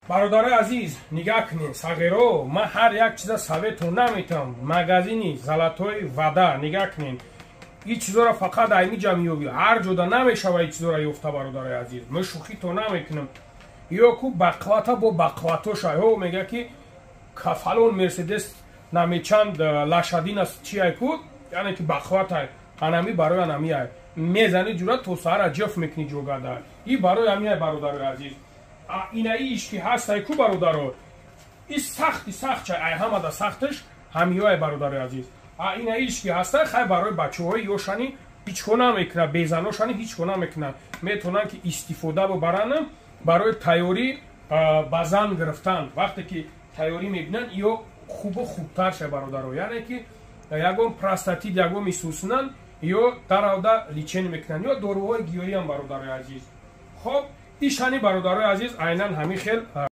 бародари азиз, нигоҳ кунед сағиро, ман ҳар як чиза советон наметам. Магазини Золотои Вода нигоҳ кунед. این چیزا را فقط اینجا میابی، هر جدا نمیشوه این چیزا را یافته برادر عزیز. من شوخی تو نمیکنم. یا کو بقواتا با بقواتوش ها میگه که کفالون مرسدس نمیچند لاشادین است چی کو، یعنی که بقواتا انمی برای انمی های میزنی جورا تو سر جف میکنی جوگادا. این برای امی برادر عزیز. این ایش که هست کو برادر، این سخت چه ای همه دا سختش همیای برادر عزیز. این ایش که هست خیلی برای بچه‌های یوشانی هیچ کنا میکنه، بیزناشانی هیچ کنا میکنه، میتونن که استفاده ببرن برای تیاری بزن گرفتن. وقتی که تیاری میبینن یا خوبتر شه برادر، یعنی که یگون پراستاتیت یگون میسوسنن یا دراوده لیچن میکنن یا داروهای گیاهی هم برادر عزیز. خب ایشانی برادر عزیز عیناً همین خیل